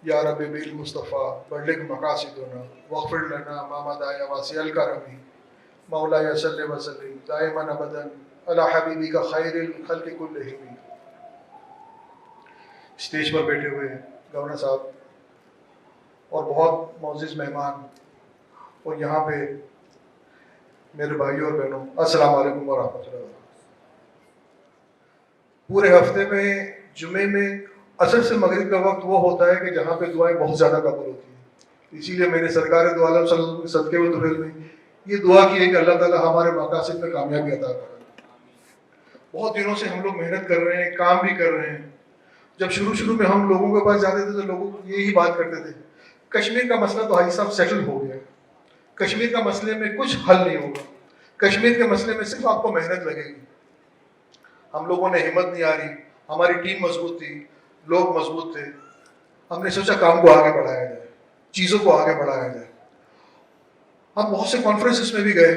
یا رب بالمصطفیٰ بلغ مقاصدنا واغفر لنا ما مضى يا واسع الكرم مولاي صل وسلم دائما ابدا على حبیبک خیر الخلق کلہم۔ اسٹیج پر بیٹھے ہوئے گورنر صاحب اور بہت معزز مہمان اور یہاں پہ میرے بھائیوں اور بہنوں، السلام علیکم ورحمۃ اللہ وبرکاتہ۔ پورے ہفتے میں جمعے میں عصر سے مغرب کا وقت وہ ہوتا ہے کہ جہاں پہ دعائیں بہت زیادہ قبول ہوتی ہیں، اسی لیے میں نے سرکار دو عالم صلی اللہ علیہ وسلم کے صدقے و طفیل میں یہ دعا کی ہے کہ اللہ تعالیٰ ہمارے مقاصد میں کامیابی عطا کرے۔ بہت دنوں سے ہم لوگ محنت کر رہے ہیں، کام بھی کر رہے ہیں۔ جب شروع میں ہم لوگوں کے پاس جاتے تھے تو لوگوں یہی بات کرتے تھے، کشمیر کا مسئلہ تو حاجی صاحب سیٹل ہو گیا، کشمیر کا مسئلے میں کچھ حل نہیں ہوگا، کشمیر کے مسئلے میں صرف آپ کو محنت لگے گی۔ ہم لوگوں نے ہمت نہیں آ رہی، ہماری ٹیم مضبوط تھی، لوگ مضبوط تھے، ہم نے سوچا کام کو آگے بڑھایا جائے، چیزوں کو آگے بڑھایا جائے۔ ہم بہت سے کانفرنسز میں بھی گئے،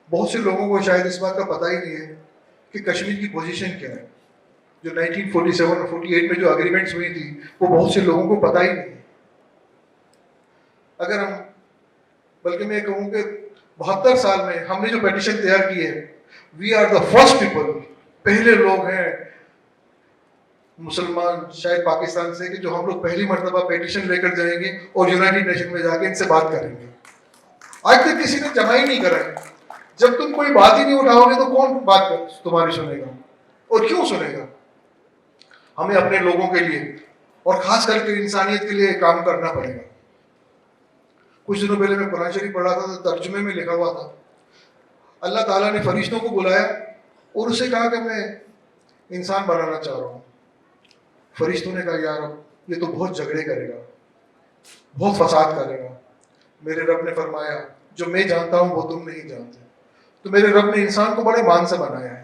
بہت سے لوگوں کو شاید اس بات کا پتہ ہی نہیں ہے کہ کشمیر کی پوزیشن کیا ہے۔ جو 1947 اور 48 میں جو اگریمنٹس ہوئی تھی وہ بہت سے لوگوں کو پتہ ہی نہیں ہے۔ اگر ہم بلکہ میں کہوں کہ 72 سال میں ہم نے جو پیٹیشن تیار کی ہے، we are the first people, پہلے لوگ ہیں مسلمان شاید پاکستان سے کہ جو ہم لوگ پہلی مرتبہ پیٹیشن لے کر جائیں گے اور یونائٹڈ نیشن میں جا کے ان سے بات کریں گے۔ آج تک کسی نے جمع ہی نہیں کرا ہے۔ جب تم کوئی بات ہی نہیں اٹھاؤ گے تو کون بات تمہاری سنے گا اور کیوں سنے گا؟ ہمیں اپنے لوگوں کے لیے اور خاص کر کے انسانیت کے لیے کام کرنا پڑے گا۔ کچھ دنوں پہلے میں قرآن شریف پڑھا تھا تو ترجمے میں لکھا ہوا تھا، اللہ تعالیٰ نے فرشتوں کو بلایا اور اسے کہا کہ میں انسان بنانا چاہ رہا ہوں۔ فرشتوں نے کہا یا رب یہ تو بہت جھگڑے کرے گا، بہت فساد کرے گا۔ میرے رب نے فرمایا جو میں جانتا ہوں وہ تم نہیں جانتے۔ تو میرے رب نے انسان کو بڑے مان سے بنایا ہے،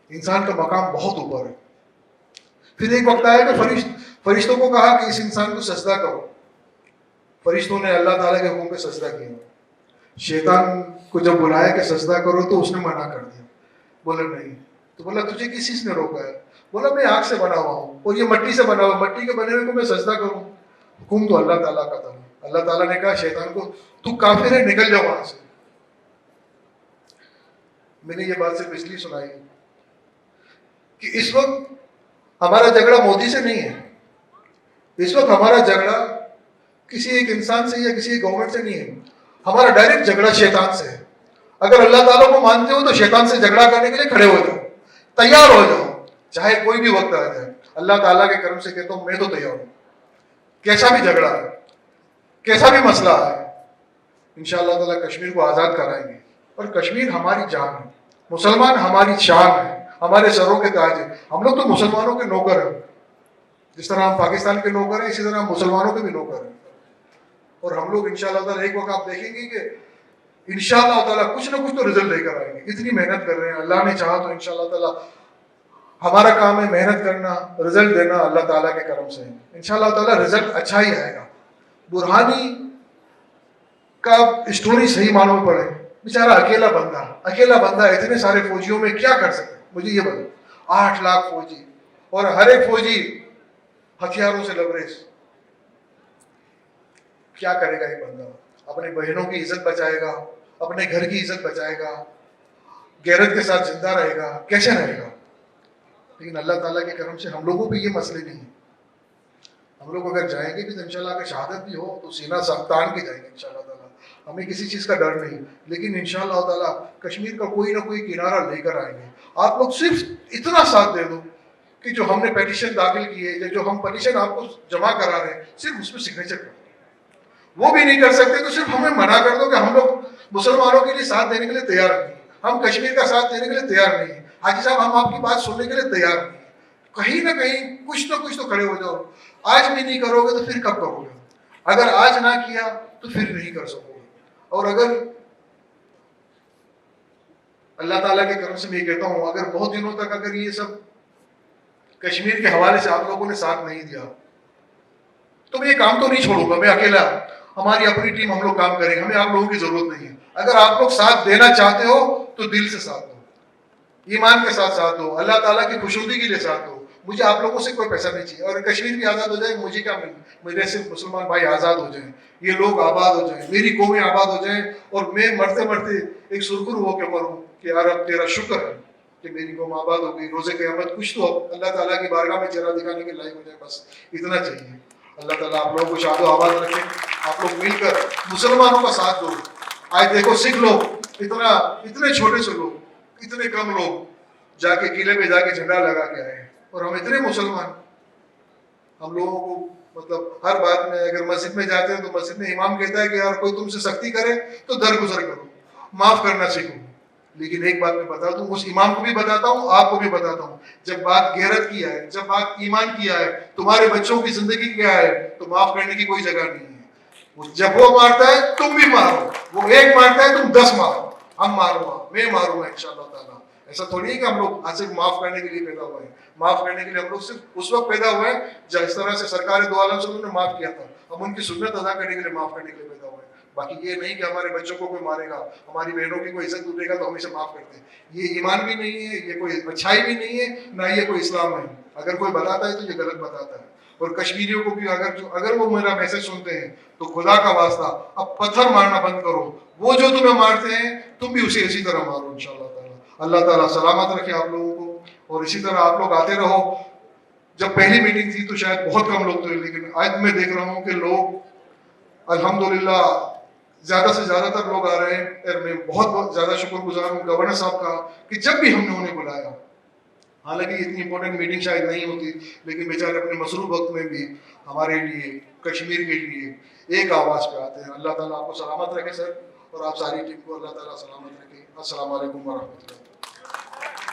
انسان کا مقام بہت اوپر ہے۔ پھر ایک وقت آیا کہ فرشتوں کو کہا کہ اس انسان کو سجدہ کرو۔ فرشتوں نے اللہ تعالیٰ کے حکم پہ سجدہ کیا۔ شیطان کو جب بلایا کہ سجدہ کرو تو اس نے منع کر دیا، بولا نہیں۔ تو بولا تجھے کس چیز نے روکا ہے؟ بولا میں آگ سے بنا ہوا ہوں اور یہ مٹی سے بنا ہوا، مٹی کے بنے ہوئے کو میں سجدہ کروں؟ حکم تو اللہ تعالیٰ کا تھا۔ اللہ تعالیٰ نے کہا شیطان کو تو کافر ہے، نکل جاؤ وہاں سے۔ میں نے یہ بات صرف اس لیے سنائی کہ اس وقت ہمارا جھگڑا مودی سے نہیں ہے، اس وقت ہمارا جھگڑا کسی ایک انسان سے یا کسی ایک گورنمنٹ سے نہیں ہے، ہمارا ڈائریکٹ جھگڑا شیطان سے ہے۔ اگر اللہ تعالیٰ کو مانتے ہو تو شیطان سے جھگڑا کرنے کے لیے کھڑے ہو جاؤ، تیار ہو جاؤ، چاہے کوئی بھی وقت آ جائے۔ اللہ تعالیٰ کے کرم سے کہتا ہوں میں تو تیار ہوں، کیسا بھی جھگڑا ہے، کیسا بھی مسئلہ ہے، انشاءاللہ تعالیٰ کشمیر کو آزاد کرائیں گے۔ اور کشمیر ہماری جان ہے، مسلمان ہماری شان ہے، ہمارے سروں کے تاج ہے۔ ہم لوگ تو مسلمانوں کے نوکر ہیں، جس طرح ہم پاکستان کے نوکر ہیں اسی طرح ہم مسلمانوں کے بھی نوکر ہیں۔ اور ہم لوگ انشاءاللہ تعالیٰ ایک وقت آپ دیکھیں گے کہ انشاءاللہ تعالیٰ کچھ نہ کچھ تو رزلٹ لے کر آئیں گے۔ اتنی محنت کر رہے ہیں، اللہ نے چاہا تو انشاءاللہ تعالیٰ ہمارا کام ہے محنت کرنا، رزلٹ دینا اللہ تعالیٰ کے کرم سے انشاءاللہ تعالیٰ رزلٹ اچھا ہی آئے گا۔ برہانی کا اسٹوری صحیح معنوں میں پڑھے، بیچارہ اکیلا بندہ اتنے سارے فوجیوں میں کیا کر سکتے؟ مجھے یہ بتا، 8 لاکھ فوجی اور ہر ایک فوجی ہتھیاروں سے لبریز، کیا کرے گا یہ بندہ؟ اپنے بہنوں کی عزت بچائے گا، اپنے گھر کی عزت بچائے گا، غیرت کے ساتھ زندہ رہے گا، کیسے رہے گا؟ لیکن اللہ تعالیٰ کے کرم سے ہم لوگوں پہ یہ مسئلے نہیں ہیں۔ ہم لوگ اگر جائیں گے بھی تو انشاءاللہ اگر شہادت بھی ہو تو سینہ تان کے جائیں گے انشاءاللہ تعالیٰ، ہمیں کسی چیز کا ڈر نہیں، لیکن انشاءاللہ تعالیٰ کشمیر کا کوئی نہ کوئی کنارہ لے کر آئیں گے۔ آپ لوگ صرف اتنا ساتھ دے دو کہ جو ہم نے پیٹیشن داخل کی ہے یا جو ہم پیٹیشن آپ کو جمع کرا رہے ہیں صرف اس پہ سگنیچر کر دو۔ وہ بھی نہیں کر سکتے تو صرف ہمیں منع کر دو کہ ہم لوگ مسلمانوں کے لیے ساتھ دینے کے لیے تیار نہیں، ہم کشمیر کا ساتھ دینے کے لیے تیار نہیں، حاجی صاحب ہم آپ کی بات سننے کے لیے تیار نہیں۔ کہیں نہ کہیں کچھ تو کھڑے ہو جاؤ۔ آج بھی نہیں کرو گے تو پھر کب کرو گے؟ اگر آج نہ کیا تو پھر نہیں کر سکو گے۔ اور اگر اللہ تعالیٰ کے کرم سے میں یہ کہتا ہوں اگر بہت دنوں تک اگر یہ سب کشمیر کے حوالے سے آپ لوگوں نے ساتھ نہیں دیا تو میں یہ کام تو نہیں چھوڑوں گا، میں اکیلا، ہماری اپنی ٹیم ہم لوگ کام کریں گے، ہمیں آپ لوگوں کی ضرورت نہیں ہے۔ اگر آپ لوگ ساتھ دینا چاہتے ہو تو دل سے ساتھ دو، ایمان کے ساتھ ساتھ دو، اللہ تعالیٰ کی خوشنودی کے لیے ساتھ دو، مجھے آپ لوگوں سے کوئی پیسہ نہیں چاہیے. اور کشمیر بھی آزاد ہو جائے مجھے کیا میرے سے مسلمان بھائی آزاد ہو جائیں, یہ لوگ آباد ہو جائیں, میری قومیں آباد ہو جائیں, اور میں مرتے مرتے ایک سرخرو ہو کے مروں کہ یار اب تیرا شکر ہے کہ میری قوم آباد ہو گئی. روز قیامت کچھ تو اللہ تعالیٰ کی بارگاہ میں چہرہ دکھانے کے لائق ہو جائے, بس اتنا چاہیے. اللہ تعالیٰ آپ لوگوں کو شاد و آباد رکھے. آپ لوگ مل کر مسلمانوں کا ساتھ دو. آج دیکھو سکھ لوگ اتنے چھوٹے سے لوگ, اتنے کم لوگ جا کے قلعے پہ جا کے جھنڈا لگا کے آئے ہیں, اور ہم اتنے مسلمان. ہم لوگوں کو مطلب ہر بات میں اگر مسجد میں جاتے ہیں تو مسجد میں امام کہتا ہے کہ یار کوئی تم سے سختی کرے تو درگزر کرو, معاف کرنا سیکھو. لیکن ایک بات میں بتا دوں, اس امام کو بھی بتاتا ہوں, آپ کو بھی بتاتا ہوں, جب بات غیرت کی ہے, جب بات ایمان کی ہے, تمہارے بچوں کی زندگی کیا ہے, تو معاف کرنے کی کوئی جگہ نہیں ہے. جب وہ مارتا ہے تم بھی مارو, وہ ایک مارتا ہے تم 10 مارو. ہم ماروں گا, میں ماروں گا انشاءاللہ تعالیٰ. ایسا تھوڑی ہے کہ ہم لوگ صرف معاف کرنے کے لیے پیدا ہوئے ہیں. معاف کرنے کے لیے ہم لوگ صرف اس وقت پیدا ہوئے ہیں جب اس طرح سے سرکار دو عالم سے انہوں نے معاف کیا تھا. ہم ان کی سنت ادا کرنے کے لیے معاف کرنے کے لیے پیدا ہوئے ہیں. باقی یہ نہیں کہ ہمارے بچوں کو کوئی مارے گا, ہماری بہنوں کی کوئی عزت لوٹے گا تو ہم اسے معاف کرتے ہیں. یہ ایمان بھی نہیں ہے, یہ کوئی اچھائی بھی نہیں ہے, نہ یہ کوئی اسلام ہے. اگر کوئی بتاتا ہے تو یہ غلط بتاتا ہے. اور کشمیریوں کو بھی اگر وہ میرا میسج سنتے ہیں تو خدا کا واسطہ اب پتھر مارنا بند کرو. وہ جو تمہیں مارتے ہیں تم بھی اسے اسی طرح مارو انشاءاللہ تعالیٰ. اللہ تعالیٰ سلامت رکھے آپ لوگوں کو, اور اسی طرح آپ لوگ آتے رہو. جب پہلی میٹنگ تھی تو شاید بہت کم لوگ تھے, لیکن آج میں دیکھ رہا ہوں کہ لوگ الحمدللہ زیادہ سے زیادہ تر لوگ آ رہے ہیں. اور میں بہت زیادہ شکر گزار ہوں گورنر صاحب کا کہ جب بھی ہم نے انہیں بلایا, حالانکہ اتنی امپورٹنٹ میٹنگ شاید نہیں ہوتی, لیکن بیچارے اپنے مصروف وقت میں بھی ہمارے لیے, کشمیر کے لیے ایک آواز پہ آتے ہیں. اللہ تعالیٰ آپ کو سلامت رکھے سر, اور آپ ساری ٹیم کو اللہ تعالیٰ سلامت رکھے. السلام علیکم ورحمۃ اللہ.